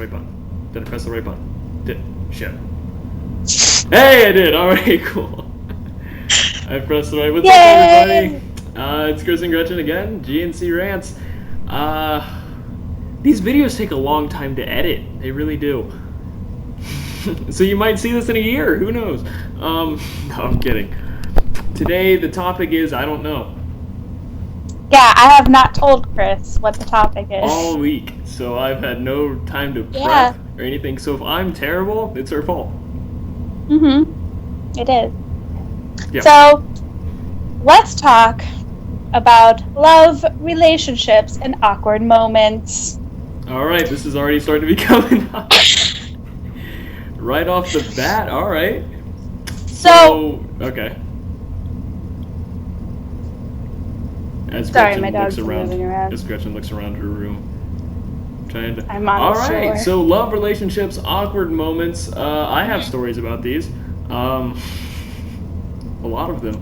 the right button? Did I press the right button? Shit. Hey, I did. All right, cool. I pressed the right. What's up, everybody? It's Chris and Gretchen again. G&C Rants. These videos take a long time to edit. They really do. So you might see this in a year. Who knows? No, I'm kidding. Today the topic is I don't know. Yeah, I have not told Chris what the topic is. All week, so I've had no time to prep or anything. So if I'm terrible, it's her fault. It is. Yep. So, let's talk about love, relationships, and awkward moments. All right, this is already starting to be coming up. Right off the bat, all right. So okay. As sorry, Gretchen my dog's looks around, moving around. As Gretchen looks around her room, trying to. I'm on all the right, shore. so love, relationships, awkward moments. I have stories about these. A lot of them.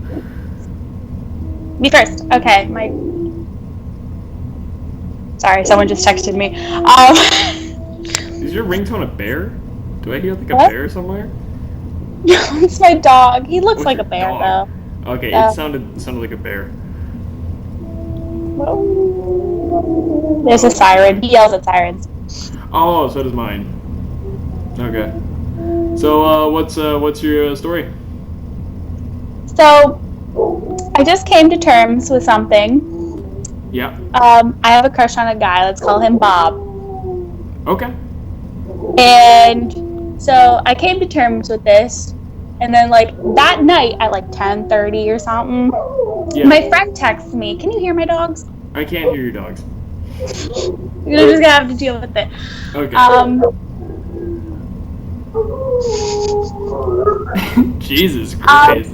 Me first. Okay, Sorry, someone just texted me. Is your ringtone a bear? Do I hear like a bear somewhere? No, it's my dog. He looks like a bear, dog? though. Okay, Yeah. it sounded like a bear. There's a siren. He yells at sirens. Oh, so does mine. Okay. So, what's your story? So, I just came to terms with something. Yeah. I have a crush on a guy. Let's call him Bob. Okay. And so I came to terms with this, and then like that night at like 10:30 or something, my friend texts me. Can you hear my dogs? I can't hear your dogs. You're just gonna have to deal with it. Okay. Jesus Christ.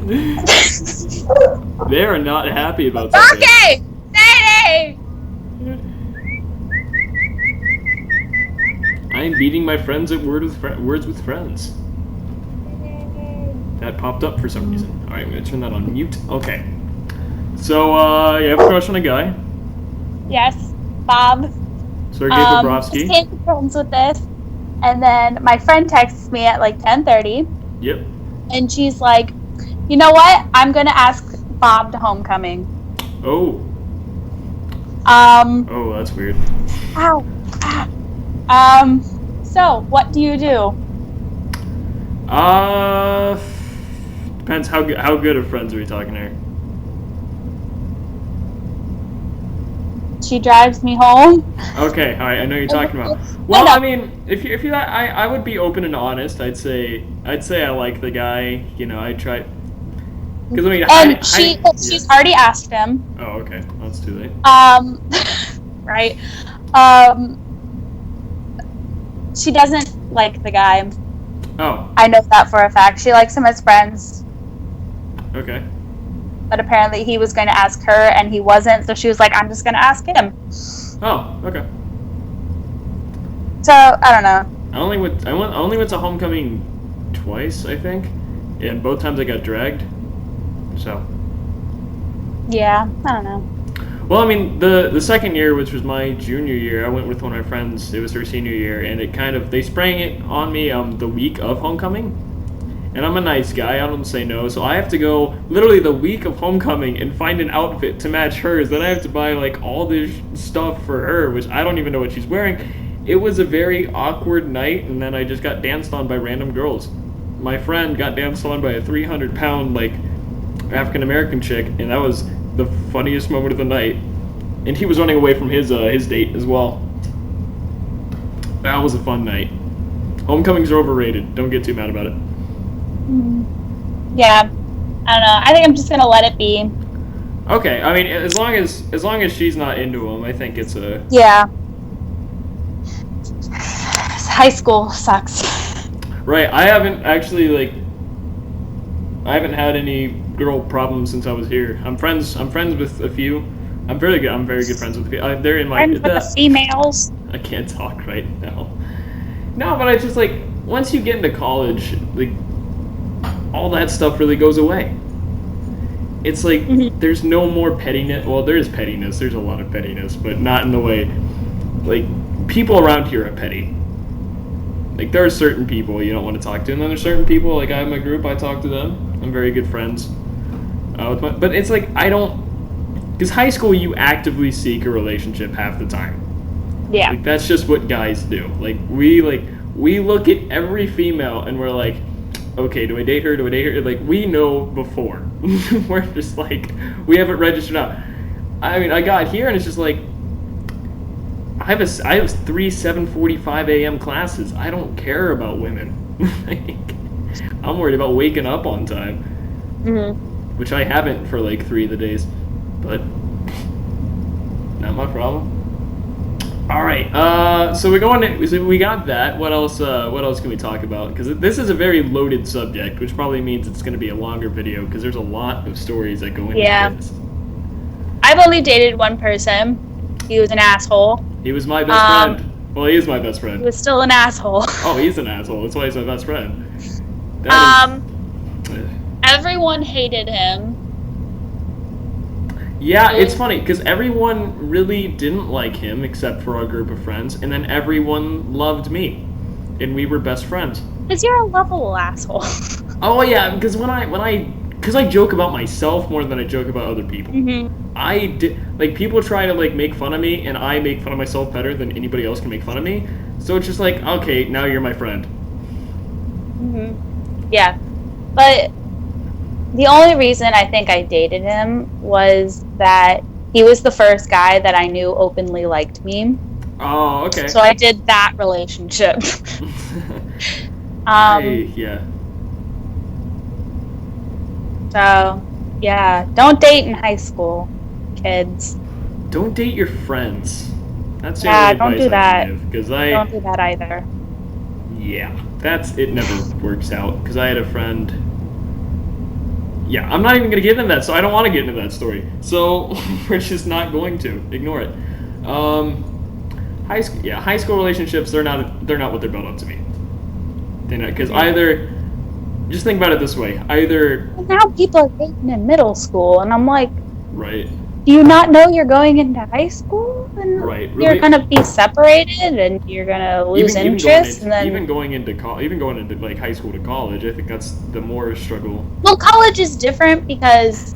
They are not happy about something. Okay! Stay! I am beating my friends at words with friends. That popped up for some reason. Alright, I'm gonna turn that on mute. Okay. So, you have a crush on a guy. Yes, Bob. Sergei Bobrovsky. Just came to terms with this, and then my friend texts me at like 10:30. Yep. And she's like, you know what? I'm gonna ask Bob to homecoming. Oh. Oh, that's weird. Ow. So what do you do? Depends how good of friends are we talking here. She drives me home. Okay, all right, I know you're talking about. Well, I mean, if you're that, I would be open and honest. I'd say I like the guy. You know, I try. Because I mean, and she's already asked him. Oh, okay, well, that's too late. Right. She doesn't like the guy. Oh. I know that for a fact. She likes him as friends. Okay. But apparently he was going to ask her, and he wasn't. So she was like, "I'm just going to ask him." Oh, okay. So I don't know. I only went to homecoming twice, I think, and both times I got dragged. So. Yeah, I don't know. Well, I mean, the second year, which was my junior year, I went with one of my friends. It was her senior year, and they sprang it on me the week of homecoming. And I'm a nice guy, I don't say no, so I have to go literally the week of homecoming and find an outfit to match hers. Then I have to buy like all this stuff for her, which I don't even know what she's wearing. It was a very awkward night, and then I just got danced on by random girls. My friend got danced on by a 300-pound like African American chick, and that was the funniest moment of the night. And he was running away from his date as well. That was a fun night. Homecomings are overrated. Don't get too mad about it. Yeah, I don't know. I think I'm just gonna let it be. Okay, I mean, as long as she's not into him, I think it's a. Yeah. High school sucks. Right, I haven't had any girl problems since I was here. I'm friends with a few. I'm very good friends with a few. They're in my. Friends with the females. I can't talk right now. No, but I just like once you get into college, like all that stuff really goes away. It's like there's no more pettiness. Well, there is pettiness. There's a lot of pettiness, but not in the way like people around here are petty. like there are certain people you don't want to talk to, and then there's certain people like I have my group, I talk to them. I'm very good friends. But it's like I don't, because high school you actively seek a relationship half the time. Yeah. Like that's just what guys do. We look at every female and we're like, okay, do I date her? Do I date her? Like we know before. We're just like we haven't registered out. I mean, I got here and it's just like I have 3 7:45 a.m. classes. I don't care about women. Like, I'm worried about waking up on time, which I haven't for like 3 of the days, but not my problem. All right, so we got that. What else? What else can we talk about? Because this is a very loaded subject, which probably means it's going to be a longer video because there's a lot of stories that go into this. I've only dated one person. He was an asshole. He was my best friend. Well, he is my best friend. He was still an asshole. Oh, he's an asshole. That's why he's my best friend. Everyone hated him. Yeah, it's funny because everyone really didn't like him except for our group of friends, and then everyone loved me, and we were best friends. Because you're a lovable asshole. Oh yeah, because because I joke about myself more than I joke about other people. I did like people try to like make fun of me, and I make fun of myself better than anybody else can make fun of me. So it's just like, okay, now you're my friend. Yeah, but the only reason I think I dated him was that he was the first guy that I knew openly liked me. Oh, okay. So I did that relationship. Yeah. So, yeah, don't date in high school, kids. Don't date your friends. That's the only advice don't do that. Give, don't do that either. Yeah, it never works out. Because I had a friend. Yeah, I'm not even going to get into that, so I don't want to get into that story. So we're just not going to ignore it. High school relationships, they're not what they're built up to be. Because either, just think about it this way, now people are dating in middle school, and I'm like, right. Do you not know you're going into high school? And right. You're going to be separated, and you're going to lose interest. Even going into like high school to college, I think that's the more struggle. Well, college is different because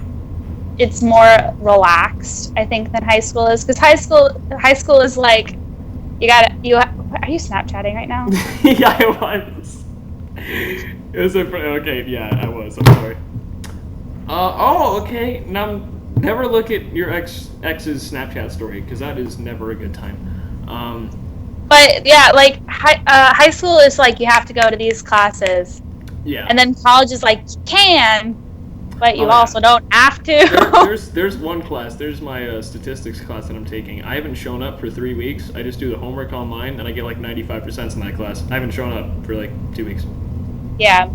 it's more relaxed, I think, than high school is. Because high school is like, are you Snapchatting right now? Yeah, I was. It was okay. Yeah, I was. I'm sorry. Okay. Now, never look at your ex's Snapchat story because that is never a good time. But yeah, like high school is like you have to go to these classes. Yeah. And then college is like you can, but you also don't have to. There's one class. There's my statistics class that I'm taking. I haven't shown up for 3 weeks. I just do the homework online, and I get like 95% in that class. I haven't shown up for like 2 weeks. Yeah.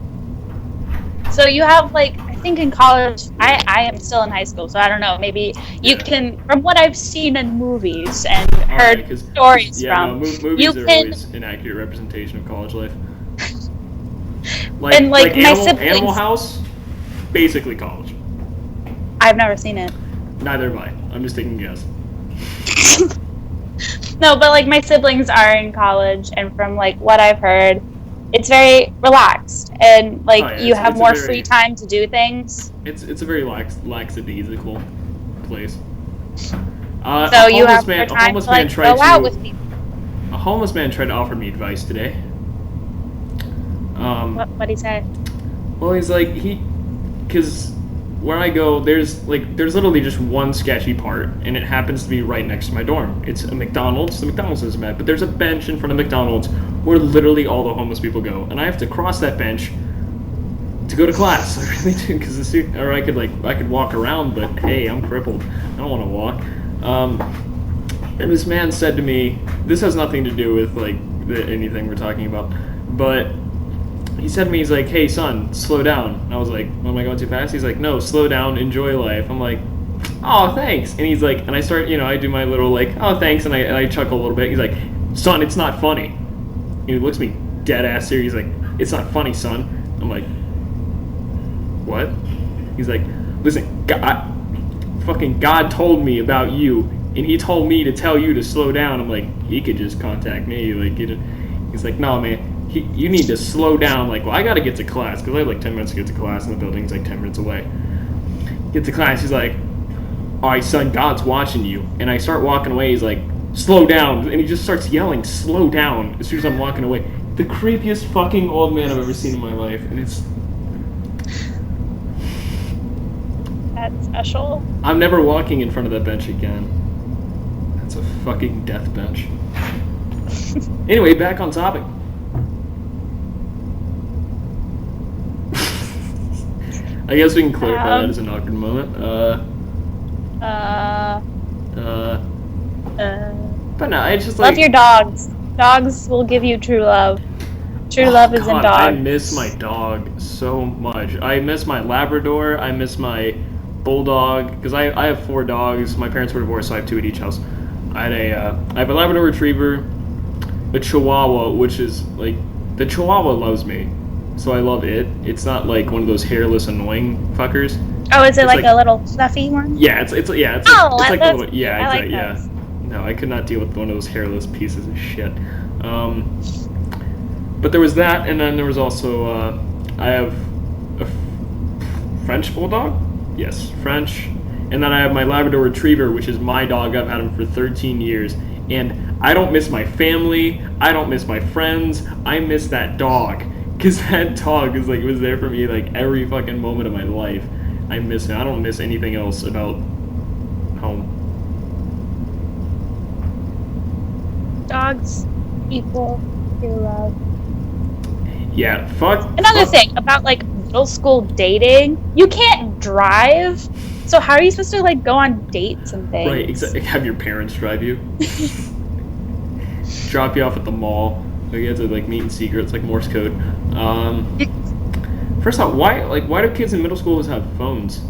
So you have like, I think in college, I am still in high school, so I don't know. Maybe you can, from what I've seen in movies and heard stories from. Movies are always an accurate representation of college life. Like my siblings. Animal House, basically college. I've never seen it. Neither have I. I'm just taking a guess. No, but like my siblings are in college, and from like what I've heard, it's very relaxed, and like you have more free time to do things. It's a very lackadaisical place. So you have more time to like go out with people. A homeless man tried to offer me advice today. What he said? Well, he's like because where I go, there's literally just one sketchy part, and it happens to be right next to my dorm. It's a McDonald's. The McDonald's isn't bad, but there's a bench in front of McDonald's where literally all the homeless people go, and I have to cross that bench to go to class. I really do, because I could walk around, but hey, I'm crippled. I don't want to walk. And this man said to me, this has nothing to do with like anything we're talking about, but he said to me, he's like, hey son, slow down. And I was like, am I going too fast? He's like, no, slow down, enjoy life. I'm like, oh, thanks. And he's like, and I start, I do my little like, oh, thanks, and I chuckle a little bit. He's like, son, it's not funny. And he looks at me dead ass serious. He's like, it's not funny, son. I'm like, what? He's like, listen, God told me about you, and he told me to tell you to slow down. I'm like, he could just contact me. Like, he's like, no, man. you need to slow down. Like, well, I got to get to class because I have like 10 minutes to get to class, and the building's like 10 minutes away. Get to class. He's like, all right, son, God's watching you. And I start walking away. He's like, slow down. And he just starts yelling, slow down, as soon as I'm walking away. The creepiest fucking old man I've ever seen in my life. And it's... That's special. I'm never walking in front of that bench again. That's a fucking death bench. Anyway, back on topic. I guess we can clarify that as an awkward moment. But no, it's just like... Love your dogs. Dogs will give you true love. True love is in dogs. I miss my dog so much. I miss my Labrador. I miss my Bulldog. Because I have 4 dogs. My parents were divorced, so I have 2 at each house. I have a Labrador Retriever, a Chihuahua, which is like... The Chihuahua loves me. So I love it. It's not like one of those hairless, annoying fuckers. Oh, is it like a little fluffy one? Yeah, it's like a little, yeah, I like yeah. No, I could not deal with one of those hairless pieces of shit. But there was that, and then there was also I have a French Bulldog. Yes, French. And then I have my Labrador Retriever, which is my dog. I've had him for 13 years, and I don't miss my family. I don't miss my friends. I miss that dog. Because that dog is like, it was there for me like every fucking moment of my life. I miss him. I don't miss anything else about home. Dogs equal true love. Yeah, fuck. Another thing about like middle school dating, you can't drive. So how are you supposed to like go on dates and things? Right, exactly. Have your parents drive you. Drop you off at the mall. Like you have to like meet in secret. It's like Morse code. First off, why do kids in middle school always have phones?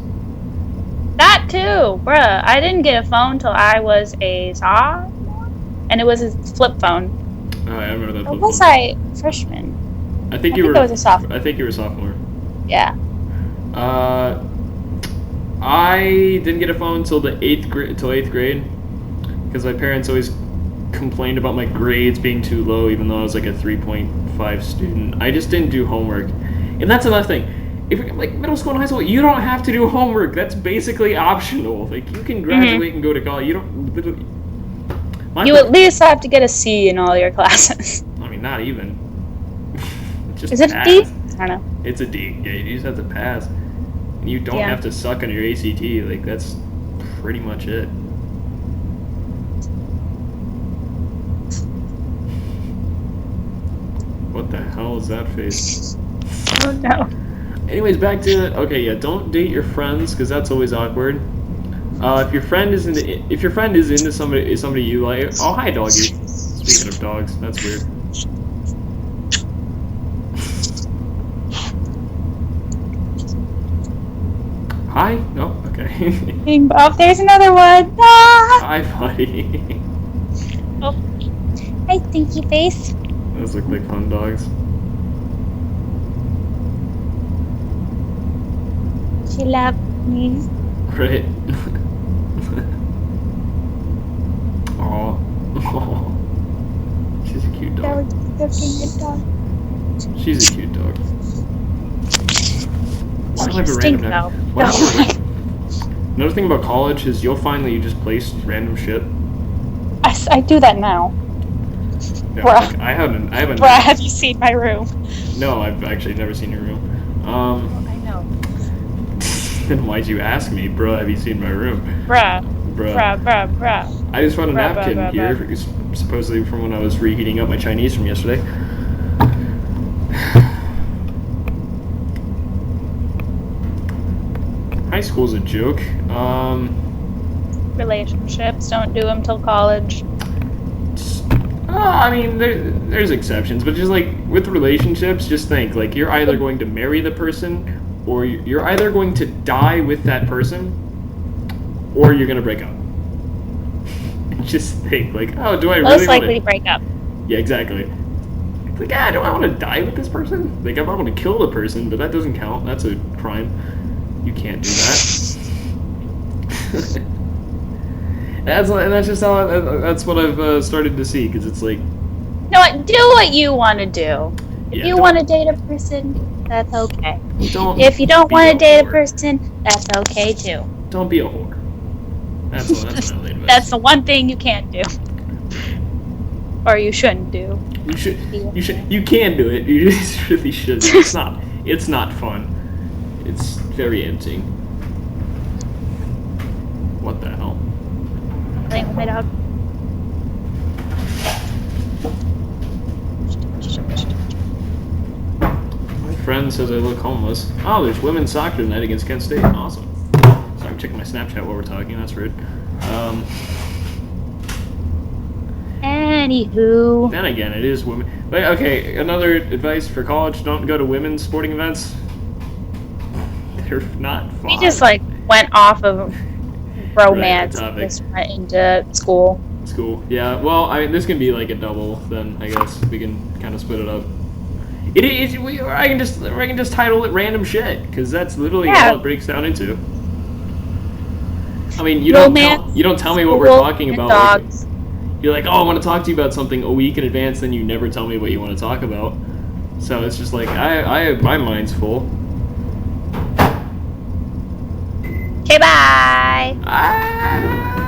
That too, bruh. I didn't get a phone till I was a sophomore, and it was a flip phone. Oh, I remember that. Or was I freshman? I think you were. I was a sophomore. I think you were a sophomore. Yeah. I didn't get a phone until eighth grade, because my parents always complained about my grades being too low, even though I was like a 3.5 student. I just didn't do homework, and that's another thing. If you're like middle school and high school, you don't have to do homework. That's basically optional. Like you can graduate and go to college. You don't. You at least have to get a C in all your classes. I mean, not even. Just is it pass. a D? I don't know. It's a D. Yeah, you just have to pass. And you don't have to suck on your ACT. Like, that's pretty much it. What the hell is that face? I don't know. Anyways, back to... Okay, yeah, don't date your friends, because that's always awkward. If your friend is into somebody you like... Oh, hi, doggy. Speaking of dogs, that's weird. Hi? No? Okay. Oh, there's another one. Ah! Hi, buddy. Oh. Hi, stinky face. Those look like fun dogs. She loved me. Right. Aw. She's a cute dog. She's a cute dog. Why do I have a random dog? Another thing about college is you'll find that you just place random shit. I do that now. No, like, I haven't. Bruh, have you seen my room? No, I've actually never seen your room. I know. Then why'd you ask me, bro? Have you seen my room? Bruh. I just found a napkin here, supposedly from when I was reheating up my Chinese from yesterday. High school's a joke. Relationships, don't do them till college. I mean, there's exceptions, but just like with relationships, just think like you're either going to marry the person, or you're either going to die with that person, or you're gonna break up. Just think like, oh, do I really? Most likely break up. Yeah, exactly. Like, do I want to die with this person? Like, I want to kill the person, but that doesn't count. That's a crime. You can't do that. That's just how that's what I've started to see, because it's like, you know what? Do what you want to do. If you want to date a person, that's okay. Don't. If you don't want to date a person, that's okay too. Don't be a whore. That's my only advice. That's the one thing you can't do, or you shouldn't do. You should. You can do it. You just really shouldn't. It's not. It's not fun. It's very empty. What the hell? Playing with my dog. My friend says I look homeless. Oh, there's women's soccer tonight against Kent State. Awesome. Sorry, I'm checking my Snapchat while we're talking. That's rude. Anywho. Then again, it is women. But okay, another advice for college: don't go to women's sporting events. They're not fun. We just went off of romance and just went into school. Yeah. Well, I mean, this can be like a double. Then I guess we can kind of split it up. I can just title it random shit because that's literally all it breaks down into. I mean, you don't tell me what we're talking about. Dogs. You're like, oh, I want to talk to you about something a week in advance, then you never tell me what you want to talk about. So it's just like my mind's full. Okay, bye.